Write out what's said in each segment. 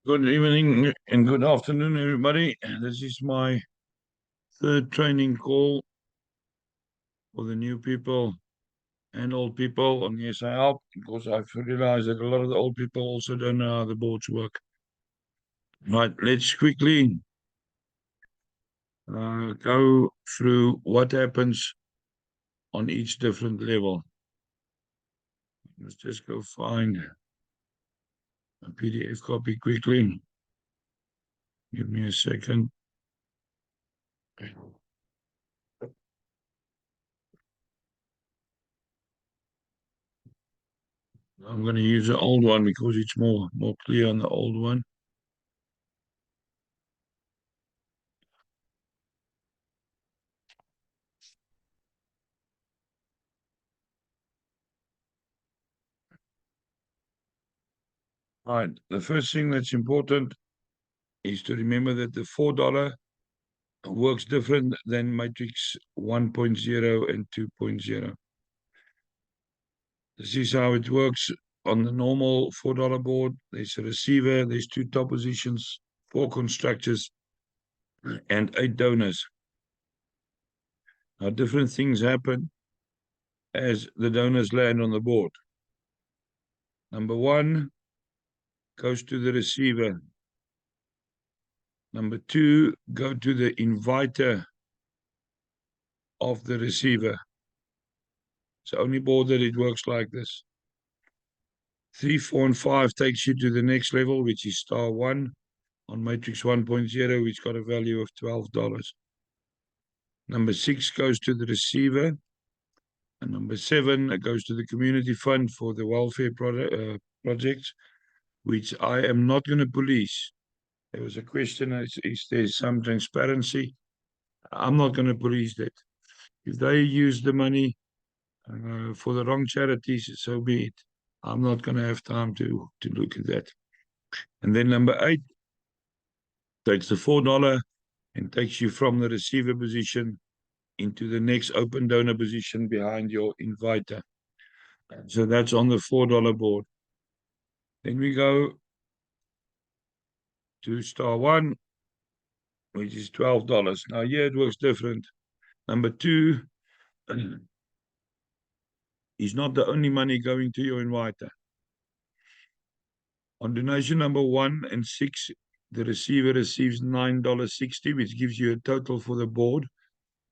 Good evening and good afternoon, everybody. This is my third training call for the new people and old people on Yes I Help, because I've realized that a lot of the old people also don't know how the boards work. Right, let's quickly go through what happens on each different level. Let's just go find a PDF copy quickly. Give me a second. I'm going to use the old one because it's more clear on the old one. All right, the first thing that's important is to remember that the $4 works different than matrix 1.0 and 2.0. This is how it works on the normal $4 board. There's a receiver, there's two top positions, four constructors, and 8 donors. Now, different things happen as the donors land on the board. Number one goes to the receiver. Number two, go to the inviter of the receiver. It's the only board that it works like this. 3, 4, and 5 takes you to the next level, which is star 1 on matrix 1.0, which got a value of $12. Number 6 goes to the receiver. And number 7 goes to the community fund for the welfare projects, which I am not going to police. There was a question, is there some transparency? I'm not going to police that. If they use the money for the wrong charities, so be it. I'm not going to have time to look at that. And then number 8 takes the $4 and takes you from the receiver position into the next open donor position behind your inviter. So that's on the $4 board. Then we go to star 1, which is $12. Now, here it works different. Number 2 is not the only money going to your inviter. On donation number 1 and 6, the receiver receives $9.60, which gives you a total for the board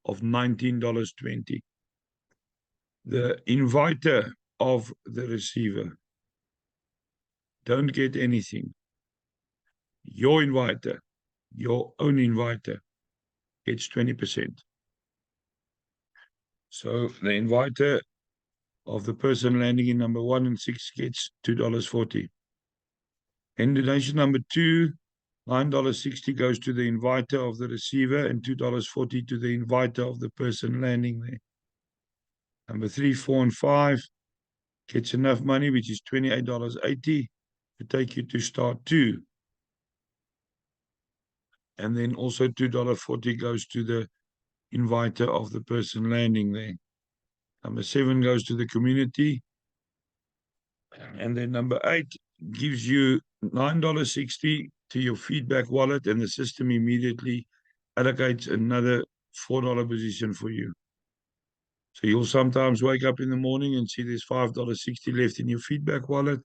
of $19.20. The inviter of the receiver don't get anything. Your inviter, your own inviter, gets 20%. So the inviter of the person landing in number 1 and 6 gets $2.40. And donation number 2, $9.60 goes to the inviter of the receiver and $2.40 to the inviter of the person landing there. Number 3, 4, and 5 gets enough money, which is $28.80 to take you to star 2. And then also $2.40 goes to the inviter of the person landing there. Number 7 goes to the community. And then number 8 gives you $9.60 to your feedback wallet, and the system immediately allocates another $4 position for you. So you'll sometimes wake up in the morning and see there's $5.60 left in your feedback wallet,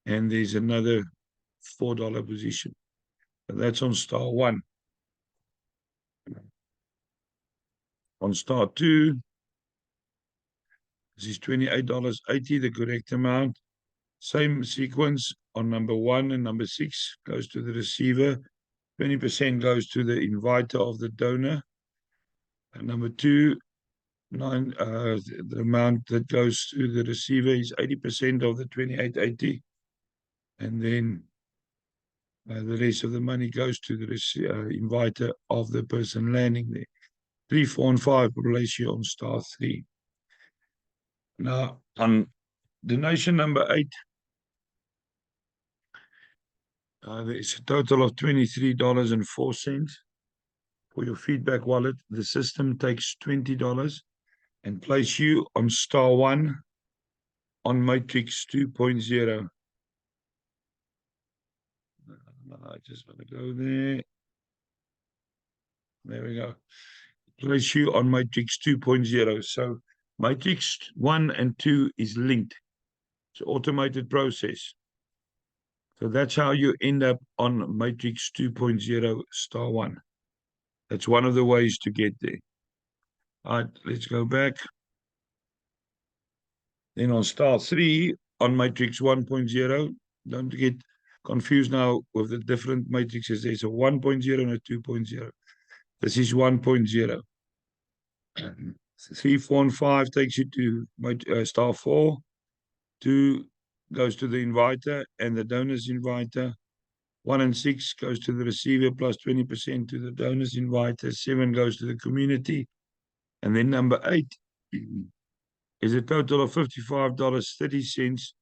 and there's another $4 position. And that's on star 1. On star 2, this is $28.80, the correct amount. Same sequence on number 1 and number 6 goes to the receiver. 20% goes to the inviter of the donor. And number 2, the amount that goes to the receiver is 80% of the $28.80. And then the rest of the money goes to the inviter of the person landing there. 3, 4, and 5 ratio on star 3. Now, on donation number 8, there's a total of $23.04 for your feedback wallet. The system takes $20 and place you on star 1 on matrix 2.0. I just want to go there. There we go. Place you on matrix 2.0. So matrix 1 and 2 is linked. It's an automated process. So that's how you end up on matrix 2.0 star 1. That's one of the ways to get there. All right, let's go back. Then on star 3 on matrix 1.0, don't get confused now with the different matrices. There's a 1.0 and a 2.0. This is 1.0. 3, 4, and 5 takes you to star 4. 2 goes to the inviter and the donor's inviter. 1 and 6 goes to the receiver plus 20% to the donor's inviter. 7 goes to the community. And then number 8 is a total of $55.30.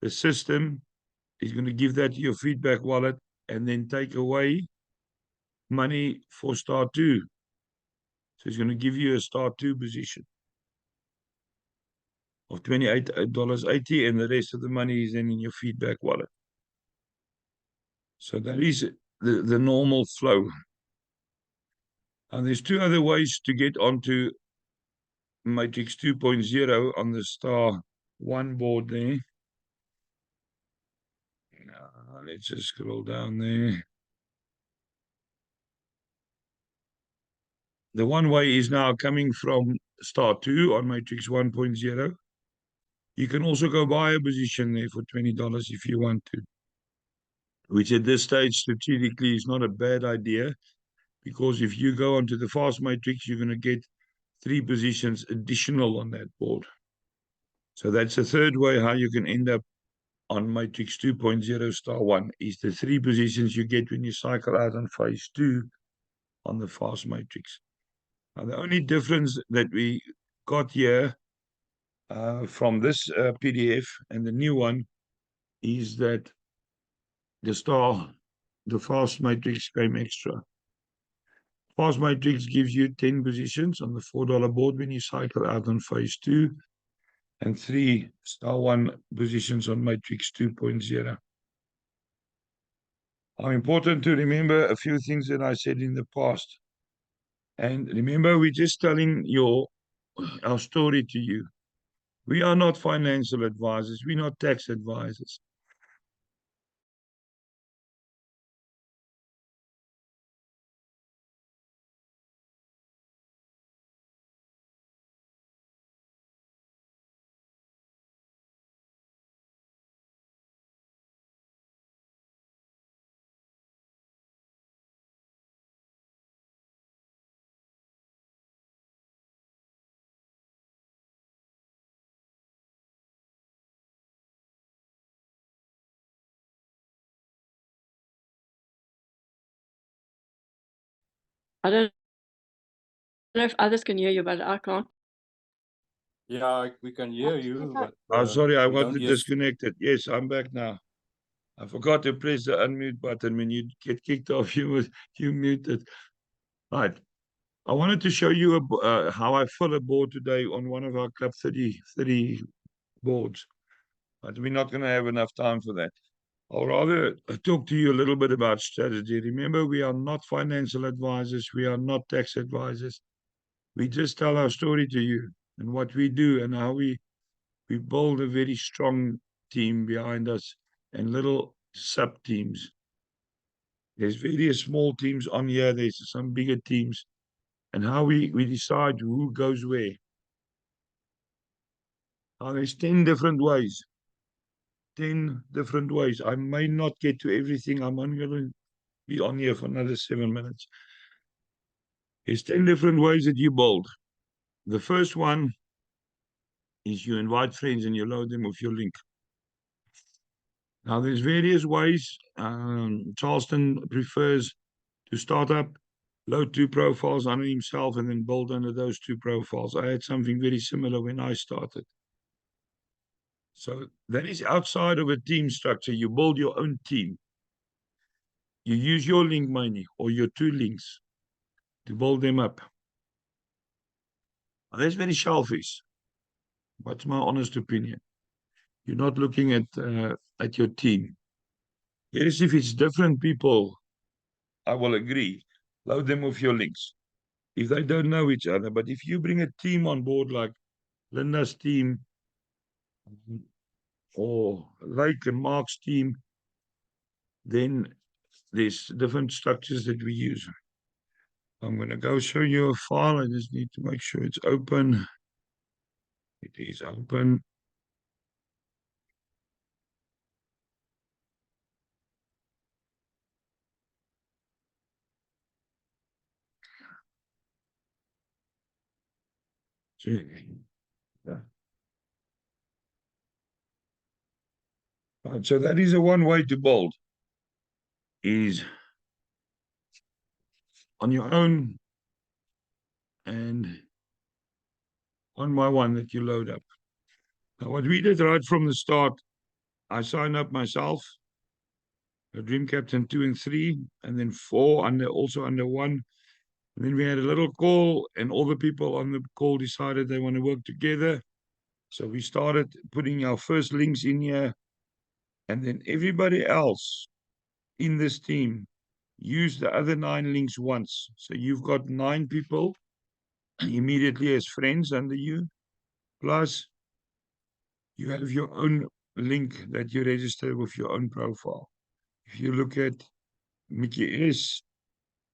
The system is going to give that to your feedback wallet and then take away money for star 2. So it's going to give you a star 2 position of $28.80, and the rest of the money is then in your feedback wallet. So that is the normal flow. And there's 2 other ways to get onto matrix 2.0 on the star 1 board there. Let's just scroll down there. The one way is now coming from star 2 on matrix 1.0. You can also go buy a position there for $20 if you want to, which at this stage strategically is not a bad idea, because if you go onto the fast matrix, you're going to get 3 positions additional on that board. So that's the third way how you can end up on matrix 2.0 star 1, is the 3 positions you get when you cycle out on phase 2 on the fast matrix. Now, the only difference that we got here from this PDF and the new one is that the fast matrix came extra. Fast matrix gives you 10 positions on the $4 board when you cycle out on phase 2, and 3 star 1 positions on matrix 2.0. Important to remember a few things that I said in the past. And remember, we're just telling our story to you. We are not financial advisors. We're not tax advisors. I don't know if others can hear you, but I can't. Yeah, we can hear you, but I'm sorry, I we don't wasn't hear. disconnected. Yes, I'm back now. I forgot to press the unmute button. When you get kicked off, you muted. Right. I wanted to show you how I fill a board today on one of our Club 30 boards. But we're not going to have enough time for that. I'll rather talk to you a little bit about strategy. Remember, we are not financial advisors. We are not tax advisors. We just tell our story to you and what we do and how we build a very strong team behind us and little sub teams. There's various small teams on here. There's some bigger teams, and how we decide who goes where. There's 10 different ways. 10 different ways. I may not get to everything. I'm only going to be on here for another 7 minutes. There's 10 different ways that you build. The first one is you invite friends and you load them with your link. Now, there's various ways. Charleston prefers to start up, load 2 profiles under himself, and then build under those 2 profiles. I had something very similar when I started. So that is outside of a team structure. You build your own team. You use your link money or your 2 links to build them up. Now, that's very selfish. That's my honest opinion. You're not looking at your team. Yes, if it's different people, I will agree. Load them with your links. If they don't know each other, but if you bring a team on board like Linda's team or Lake and Mark's team, then there's different structures that we use. I'm going to go show you a file. I just need to make sure it's open. It is open. Yeah. Right, so that is a one way to build, is on your own and one by one that you load up. Now, what we did right from the start, I signed up myself, a Dream Captain 2 and 3, and then 4 also under 1. And then we had a little call, and all the people on the call decided they want to work together. So we started putting our first links in here, and then everybody else in this team used the other 9 links once. So you've got 9 people immediately as friends under you, plus you have your own link that you register with your own profile. If you look at Mickey S,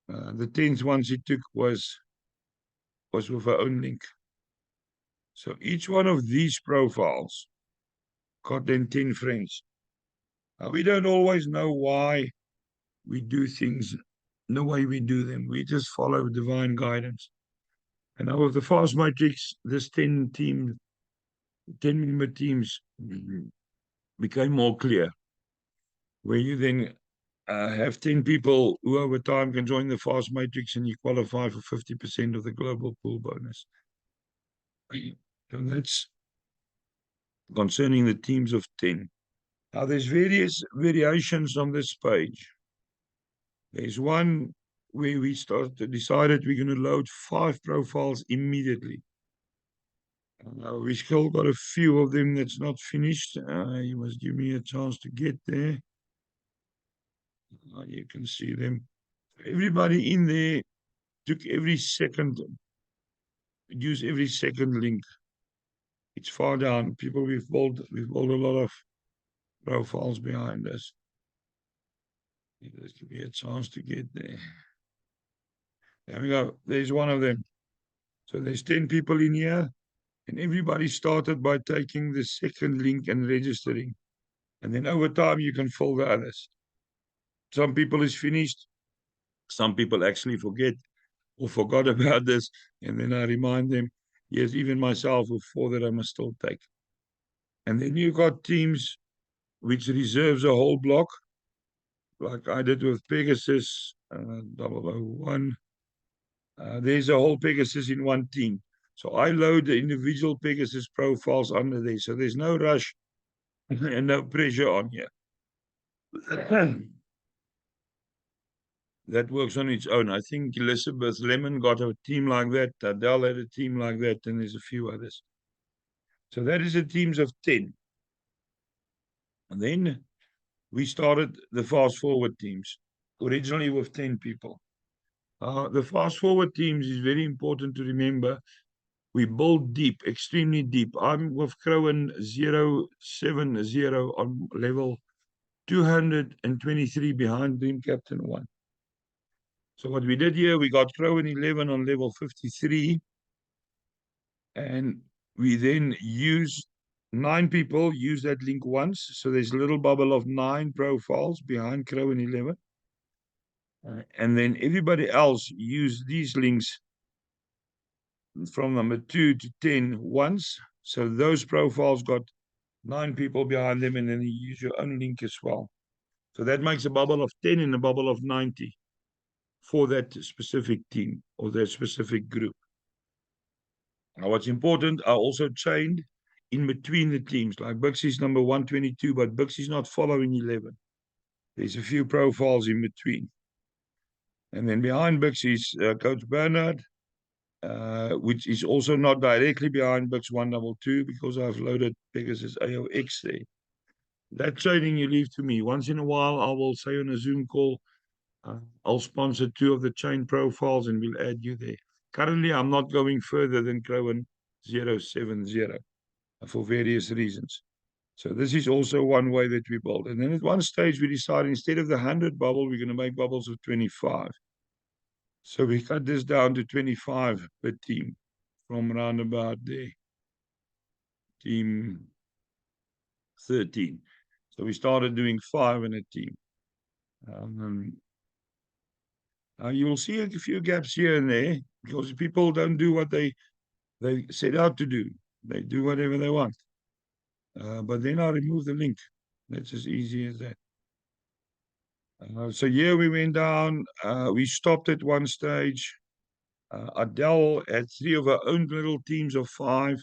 the 10th ones he took was with her own link. So each one of these profiles got then 10 friends. Now, we don't always know why we do things the way we do them. We just follow divine guidance. And now with the fast matrix, this 10-member teams became more clear, where you then have 10 people who over time can join the fast matrix and you qualify for 50% of the global pool bonus. So that's concerning the teams of 10. Now there's various variations on this page. There's one where we decided we're going to load 5 profiles immediately. We still got a few of them that's not finished. You must give me a chance to get there. You can see them. Everybody in there took use every second link. It's far down. People, we've built a lot of profiles behind us. Just give me a chance to get there. There we go. There's one of them. So there's 10 people in here, and everybody started by taking the second link and registering. And then over time, you can fill the others. Some people is finished. Some people actually forget or forgot about this. And then I remind them, yes, even myself with 4 that I must still take. And then you got teams which reserves a whole block, like I did with Pegasus 001. There's a whole Pegasus in one team. So I load the individual Pegasus profiles under there. So there's no rush and no pressure on here. That works on its own. I think Elizabeth Lemon got a team like that. Adele had a team like that, and there's a few others. So that is the teams of 10. And then we started the fast forward teams, originally with 10 people. The fast forward teams is very important to remember. We build deep, extremely deep. I'm with Crowan 070 on level 223 behind Dream Captain 1. So what we did here, we got Crowan 11 on level 53. And we then use 9 people, use that link once. So there's a little bubble of 9 profiles behind Crowan 11. And then everybody else use these links from number 2 to 10 once. So those profiles got 9 people behind them, and then you use your own link as well. So that makes a bubble of 10 and a bubble of 90 for that specific team or that specific group. Now, what's important, I also chained in between the teams, like Buxy's number 122, but Buxy's not following 11. There's a few profiles in between. And then behind Buxy's Coach Bernard, which is also not directly behind Bux 122 because I've loaded Pegasus AOX there. that trading you leave to me. Once in a while, I will say on a Zoom call, I'll sponsor 2 of the chain profiles and we'll add you there. Currently, I'm not going further than Crowan 070 for various reasons. So this is also one way that we build. And then at one stage, we decided instead of the 100 bubble, we're going to make bubbles of 25. So we cut this down to 25 per team from around about there. Team 13. So we started doing 5 in a team. You will see a few gaps here and there because people don't do what they set out to do. They do whatever they want. But then I remove the link. That's as easy as that. So here we went down. We stopped at one stage. Adele had 3 of her own little teams of 5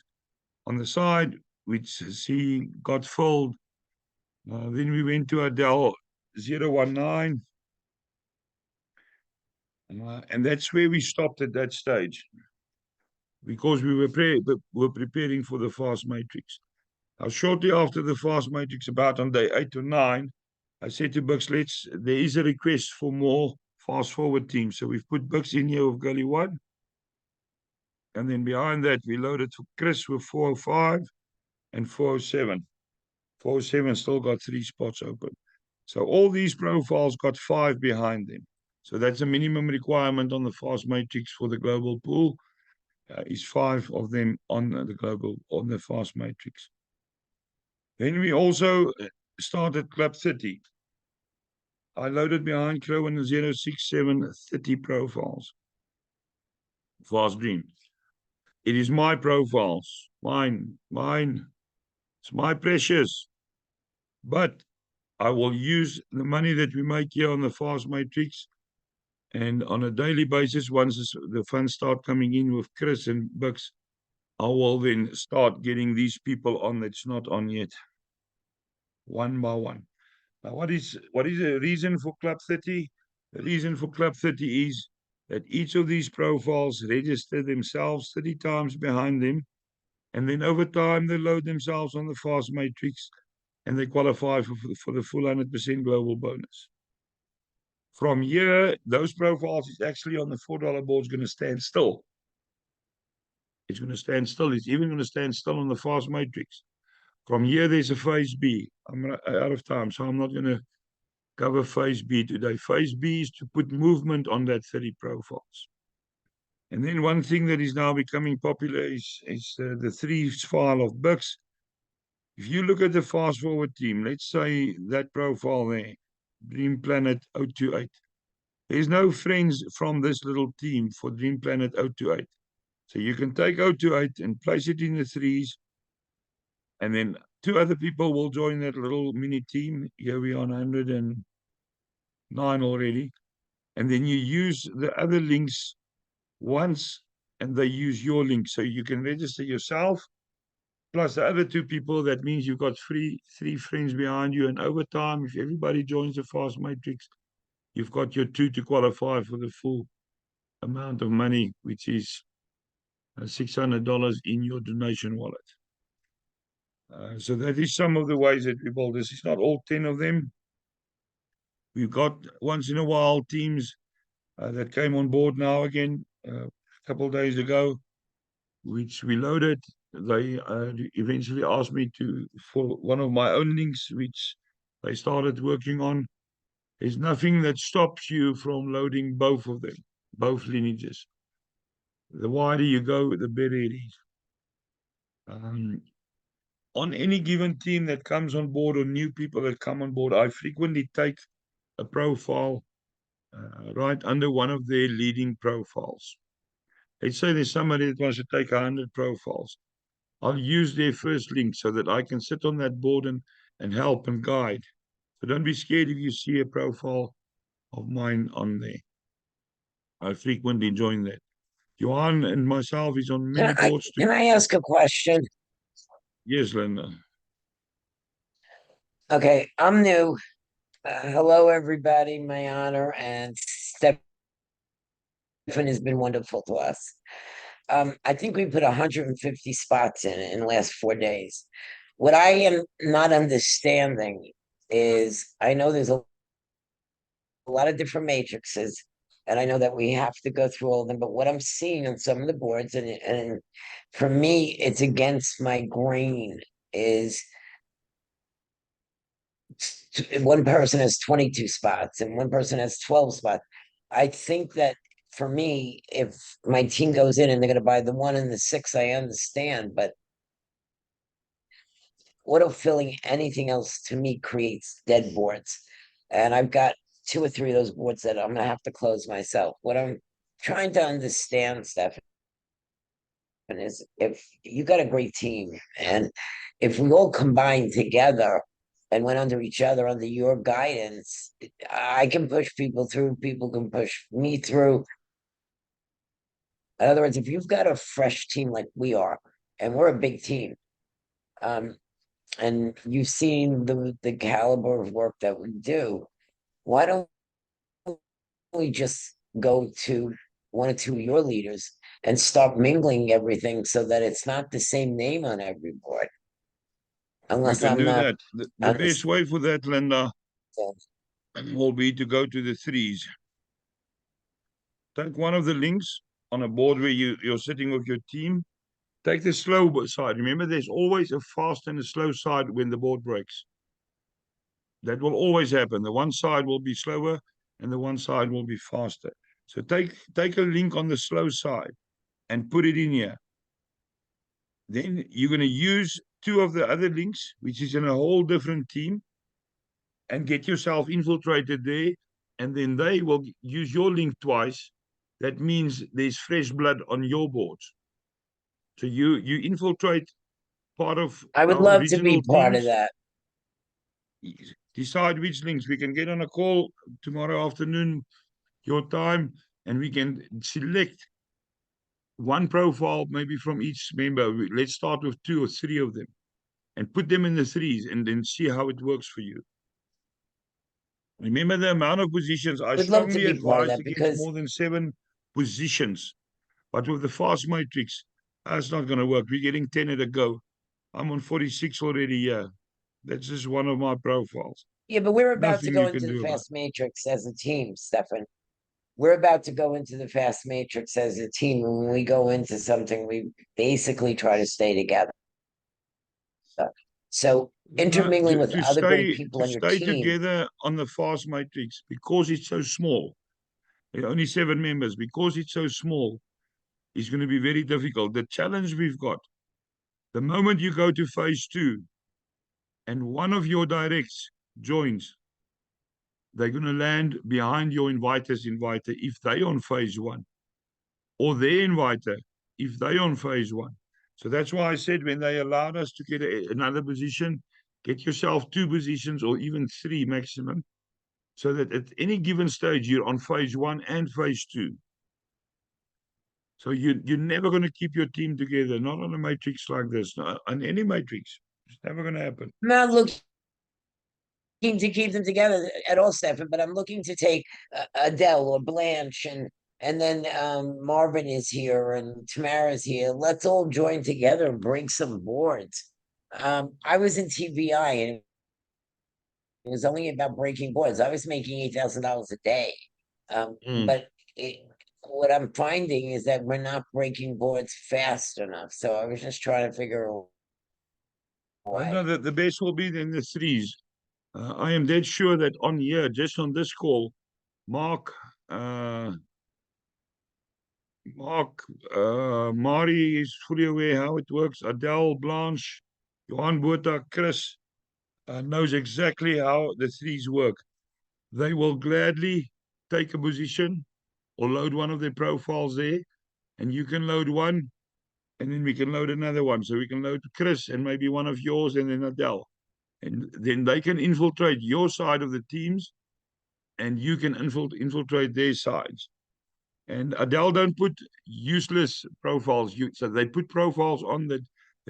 on the side, which she got filled. Then we went to Adele 019. And that's where we stopped at that stage because we were preparing for the fast matrix. Now, shortly after the fast matrix, about on day 8 or 9, I said to Bucks, there is a request for more fast forward teams. So we've put Bucks in here with Gully 1. And then behind that, we loaded for Chris with 405 and 407. 407 still got 3 spots open. So all these profiles got 5 behind them. So that's a minimum requirement on the fast matrix for the global pool. Is 5 of them on the fast matrix. Then we also started Club 30. I loaded behind Crow in the 067 30 profiles. Fast Dream. It is my profiles. Mine. It's my precious. But I will use the money that we make here on the fast matrix. And on a daily basis, once the funds start coming in with Chris and Bucks, I will then start getting these people on that's not on yet. One by one. Now, what is the reason for Club 30? The reason for Club 30 is that each of these profiles register themselves 30 times behind them, and then over time they load themselves on the fast matrix, and they qualify for the full 100% global bonus. From here, those profiles is actually on the $4 board is going to stand still. It's going to stand still. It's even going to stand still on the fast matrix. From here, there's a phase B. I'm out of time, so I'm not going to cover phase B today. Phase B is to put movement on that 30 profiles. And then one thing that is now becoming popular is the 3 file of Bucks. If you look at the fast forward team, let's say that profile there, Dream Planet 028. There's no friends from this little team for Dream Planet 028. So you can take 028 and place it in the 3s. And then 2 other people will join that little mini team. Here we are on 109 already. And then you use the other links once, and they use your link. So you can register yourself, plus the other 2 people. That means you've got 3 friends behind you. And over time, if everybody joins the fast matrix, you've got your 2 to qualify for the full amount of money, which is $600 in your donation wallet. So that is some of the ways that we build this. It's not all 10 of them. We've got once in a while teams that came on board now again a couple of days ago, which we loaded. They eventually asked me for one of my own links, which they started working on. There's nothing that stops you from loading both of them, both lineages. The wider you go, the better it is. On any given team that comes on board or new people that come on board, I frequently take a profile right under one of their leading profiles. Let's say there's somebody that wants to take 100 profiles. I'll use their first link so that I can sit on that board and help and guide. So don't be scared if you see a profile of mine on there. I frequently join that. Johan and myself is on many boards. Can I ask a question? Yes, Linda. Okay, I'm new. Hello, everybody. My honor, and Stefan has been wonderful to us. I think we put 150 spots in the last 4 days. what I am not understanding is I know there's a lot of different matrices, and I know that we have to go through all of them, but what I'm seeing on some of the boards, and for me, it's against my grain, is one person has 22 spots and one person has 12 spots. I think that for me, if my team goes in and they're going to buy the 1 and the 6, I understand, but auto-filling anything else to me creates dead boards. And I've got 2 or 3 of those boards that I'm going to have to close myself. What I'm trying to understand, Stefan, is if you got a great team and if we all combine together and went under each other under your guidance, I can push people through, people can push me through. In other words, if you've got a fresh team like we are, and we're a big team, and you've seen the caliber of work that we do, why don't we just go to 1 or 2 of your leaders and start mingling everything so that it's not the same name on every board? We Unless can I'm do not that. The best way for that, Linda, will be to go to the threes. Take one of the links on a board where you're sitting with your team. Take the slow side. Remember, there's always a fast and a slow side when the board breaks. That will always happen. The one side will be slower and the one side will be faster. So take a link on the slow side and put it in here. Then you're going to use 2 of the other links, which is in a whole different team, and get yourself infiltrated there. And then they will use your link twice. That means there's fresh blood on your boards. So you infiltrate part of I would our love to be original part of teams. that. Decide which links. We can get on a call tomorrow afternoon, your time, and we can select one profile maybe from each member. Let's start with 2 or 3 of them and put them in the threes and then see how it works for you. Remember the amount of positions. I Would love to strongly be part of advise that against because more than 7 positions. But with the fast matrix, that's not going to work. We're getting 10 at a go. I'm on 46 already here. That's just one of my profiles. yeah, but we're about to Nothing go you into can the do about it. fast matrix as a team, Stefan. We're about to go into the fast matrix as a team. And when we go into something, we basically try to stay together. So intermingling with other great people on your stay team. together on the fast matrix because it's so small. There are only 7 members. Because it's so small, it's going to be very difficult. The challenge we've got, the moment you go to phase 2 and one of your directs joins, they're going to land behind your inviter's inviter if they're on phase 1, or their inviter if they're on phase 1. So that's why I said when they allowed us to get another position, get yourself 2 positions or even 3 maximum, so that at any given stage you're on phase 1 and phase 2. So you're never going to keep your team together, not on a matrix like this, not on any matrix. It's never going to happen. I'm not looking to keep them together at all, Stefan, but I'm looking to take Adele or Blanche and then Marvin is here and Tamara's here. Let's all join together and break some boards. I was in TVI and it was only about breaking boards. I was making $8,000 a day. But what I'm finding is that we're not breaking boards fast enough. So I was just trying to figure out Well, why. no, the best will be in the threes. I am dead sure that on here, just on this call, Mark, Mari is fully aware how it works. Adele, Blanche, Johan Botha, Chris knows exactly how the threes work. They will gladly take a position or load one of their profiles there, and you can load one, and then we can load another one. So we can load Chris and maybe one of yours, and then Adele. And then they can infiltrate your side of the teams, and you can infiltrate their sides. And Adele don't put useless profiles. So they put profiles on that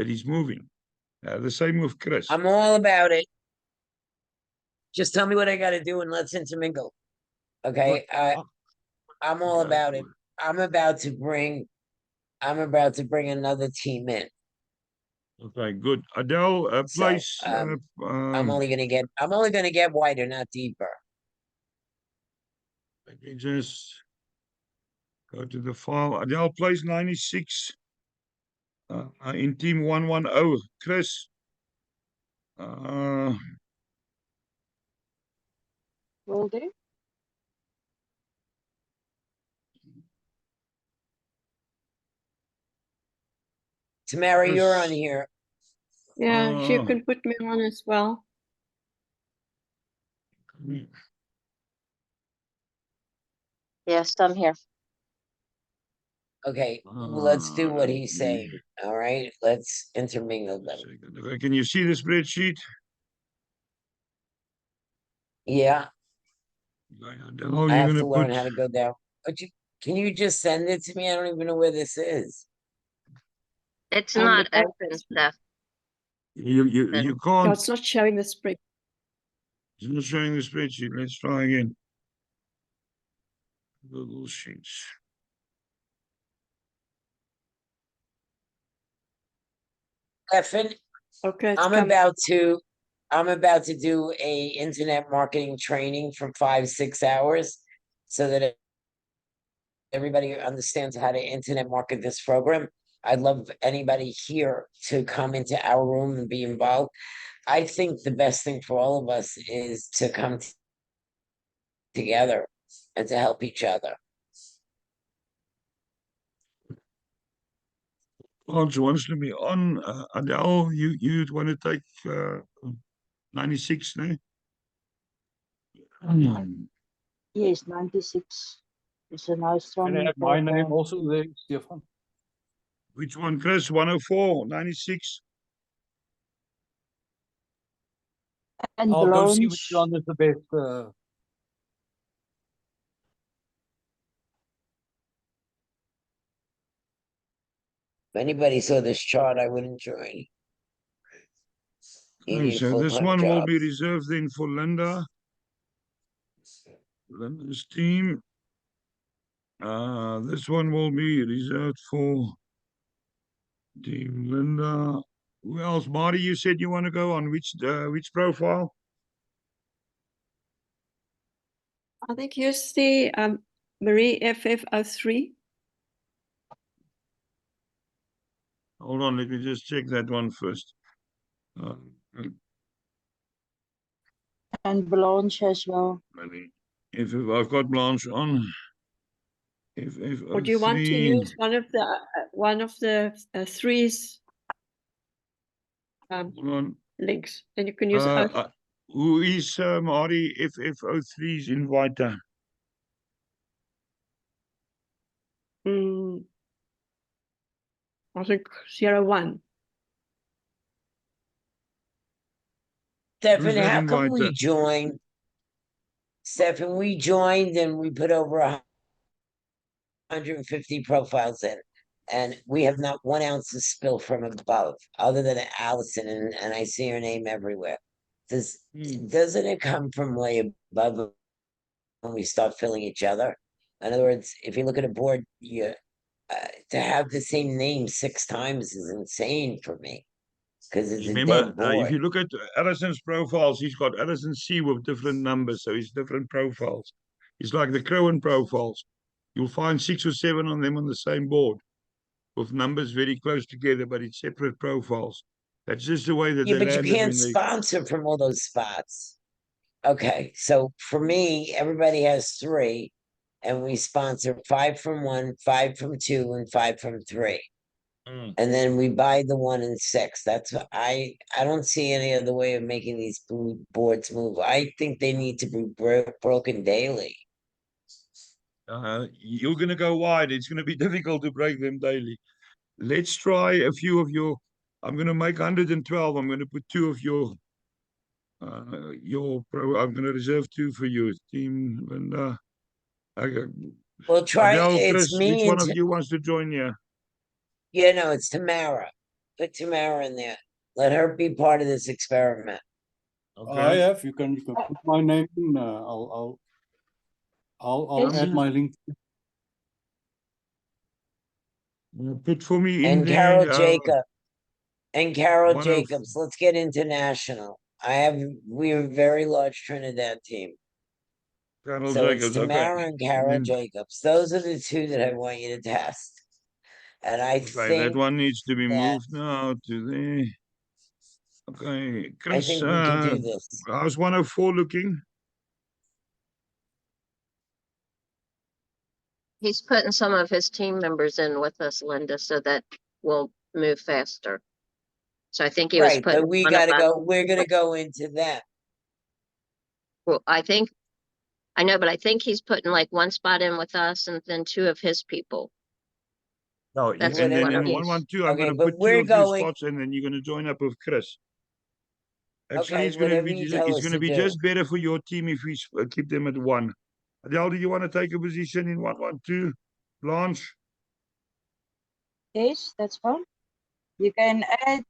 he's moving. The same with Chris. I'm all about it. Just tell me what I got to do and let's intermingle. Okay. I'm all about it. I'm about to bring another team in. Okay, good. Adele, So, place. I'm only gonna get wider, not deeper. Let me just go to the file. Adele, place 96. In team 110. Chris. Will do. Tamara, you're on Chris. here. Yeah, you Uh, can put me on as well. Yes, I'm here. Okay, let's do what let he's me- saying. All right, let's intermingle them. Second. Okay, can you see the spreadsheet? Yeah, Okay, Adele, I you're have gonna to learn put. how to go down. But can you just send it to me? I don't even know where this is. It's On not the back. open, Steph. You No, can't. it's not showing the spring. It's not showing the spreadsheet. Let's try again. Google Sheets. Stefan, Okay, it's I'm coming. about to do a internet marketing training for 5-6 hours so that everybody understands how to internet market this program. I'd love anybody here to come into our room and be involved. I think the best thing for all of us is to come together and to help each other. Lance wants to be on. Adele, you'd want to take 96, no? Yes, 96 is a nice Can I running add my name profile. also there, Stefan? Which one, Chris? 104, 96? And I'll go see which Blonge, one is the best. If anybody saw this chart, I wouldn't join. You Okay, need a so this full-time one will job. be reserved then for Linda. Linda's team. This one will be reserved for Team Linda. Who else? Marty, you said you want to go on which profile? I think use the Marie FF03. Hold on, let me just check that one first. and Blonge as well. If I've got Blanche on. Or do you want to FF03. use one of the threes Hold on. links? Then you can use us. Who is Marty FF03's inviter? I think 01. Stefan, that how come we inviter? joined? Stefan, we joined and we put over 150 profiles in, and we have not 1 ounce of spill from above, other than Allison, and I see her name everywhere. Doesn't it come from way above when we start filling each other? In other words, if you look at a board, to have the same name 6 times is insane for me because it's a Remember, dead board. if you look at Allison's profiles, he's got Allison C with different numbers, so it's different profiles. It's like the Crowan profiles. You'll find 6 or 7 on them on the same board with numbers very close together, but it's separate profiles. That's just the way that Yeah, they but you landed can't when they. sponsor from all those spots. Okay, so for me, everybody has 3, and we sponsor 5 from 1, 5 from 2, and 5 from 3. Mm. And then we buy the 1 and 6. That's what I don't see any other way of making these boards move. I think they need to be broken daily. You're going to go wide. It's going to be difficult to break them daily. Let's try a few of your. I'm going to make 112. I'm going to put 2 of your I'm going to reserve 2 for you, Team Linda. Well, try Adele, it's Chris, which me one and of you wants to join here? yeah, no, it's Tamara. Put Tamara in there. Let her be part of this experiment. I have. You can put my name in. I'll add my link. Put for me in And Carol there. Jacob. And Carol 104. Jacobs, let's get international. We're a very large Trinidad team. Carol So it's Jacobs, okay. Tamara and Carol then- Jacobs. Those are the two that I want you to test. And I Okay, that think, one needs to be that- moved now to there. Okay, I Chris, think we can do this. how's 104 looking? He's putting some of his team members in with us, Linda, so that we'll move faster. So I think he was Right, putting. but we're gonna go into that. Well, I know, but I think he's putting like one spot in with us and then two of his people. No, That's and then what in it is. 112, I'm Okay, going to but put we're two of your going- spots, and then you're going to join up with Chris. Actually, Okay, it's going to whatever be you tell it's us going to to be do. just better for your team if we keep them at 1. Adele, do you want to take a position in 112? Blanche? Yes, that's fine. You can add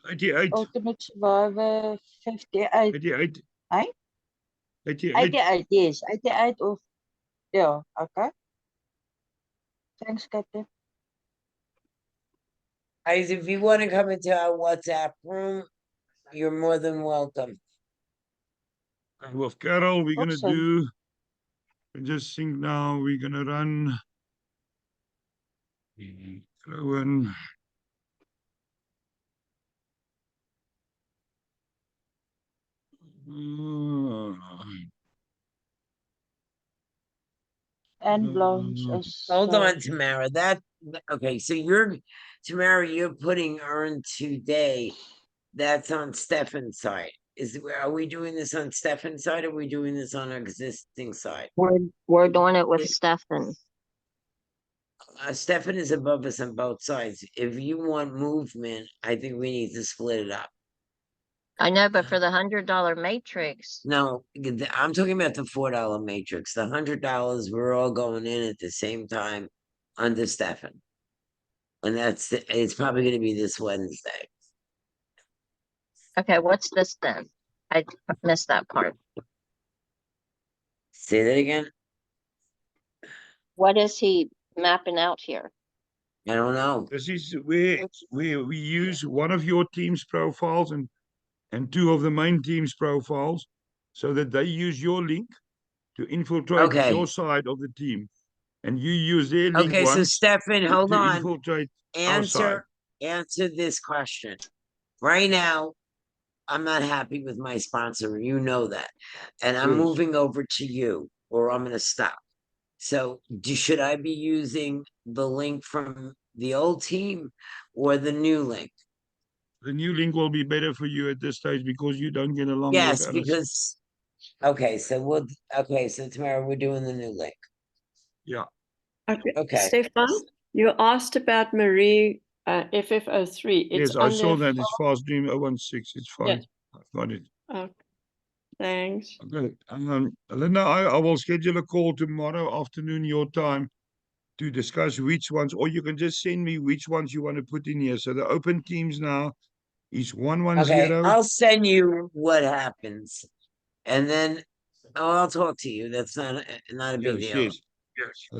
88. Ultimate Survivor 58. 88. Aye? 88. 88, yes. 88 of, yeah, okay. Thanks, Captain. Guys, if you want to come into our WhatsApp room, you're more than welcome. And with Carol, we're going to Awesome. I just think now we're going to run. Rowan. And Blanche Mm. is. Hold on, Tamara. Okay, so Tamara, you're putting earn today. That's on Stefan's side. Are we doing this on Stefan's side, or are we doing this on our existing side? We're doing it with Yeah. Stefan. Stefan is above us on both sides. If you want movement, I think we need to split it up. I know, but for the $100 matrix, No, I'm talking about the $4 matrix. The $100, we're all going in at the same time under Stefan. And it's probably gonna be this Wednesday. okay, what's this then? I missed that part. Say that again? What is he mapping out here? I don't know. This is where we use one of your team's profiles and two of the main team's profiles so that they use your link to infiltrate Okay. your side of the team. And you use their link Okay, so once Stefan, to, hold to on. infiltrate our side. Answer this question. Right now, I'm not happy with my sponsor. You know that. And I'm Yes. moving over to you, or I'm gonna stop. So should I be using the link from the old team or the new link? The new link will be better for you at this stage because you don't get along Yes, with Alice. because so tomorrow we're doing the new link. Yeah. Okay. Stefan, you asked about Marie FF03. It's Yes, I saw under that. It's Fast Dream 016. It's fine. Yes. I've got it. Thanks. Okay. Linda, I will schedule a call tomorrow afternoon, your time, to discuss which ones, or you can just send me which ones you want to put in here. So the open teams now is 110. Okay, I'll send you what happens. And then I'll talk to you. That's not a big deal. Yes.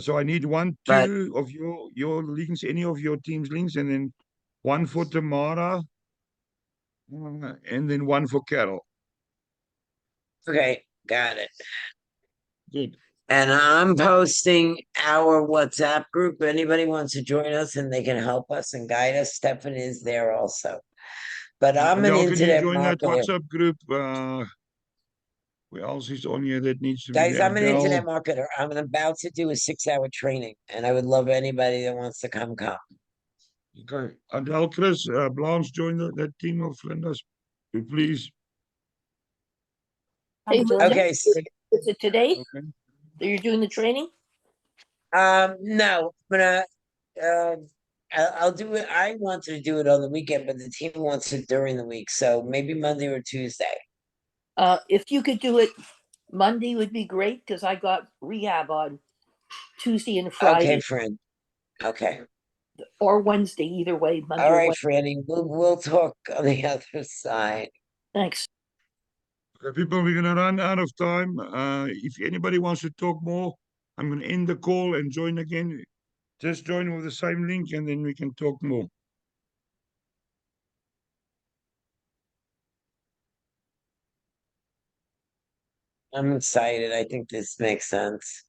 So I need one, But- two of your links, any of your team's links, and then one for Tamara, and then one for Carol. Okay, got it. Good. And I'm posting our WhatsApp group. Anybody wants to join us and they can help us and guide us. Stefan is there also. But I'm an Adele, can you internet join that marketer. WhatsApp group? Who else is on here that needs to be Guys, there? I'm an Adele. internet marketer. I'm about to do a 6-hour training, and I would love anybody that wants to come. Okay. Adele, Chris, Blanche, join that team of Linda's, please. I'm joining. Okay. Is it today Okay. that you're doing the training? No, I'm gonna, I'll do it. I wanted to do it on the weekend, but the team wants it during the week, so maybe Monday or Tuesday. If you could do it Monday would be great, because I got rehab on Tuesday and Friday, Okay, friend. Okay. or Wednesday, either way, Monday All or right, Wednesday. Franny, we'll talk on the other side. Thanks. Okay, people, we're gonna run out of time. If anybody wants to talk more, I'm gonna end the call and join again. Just join with the same link, and then we can talk more. I'm excited. I think this makes sense.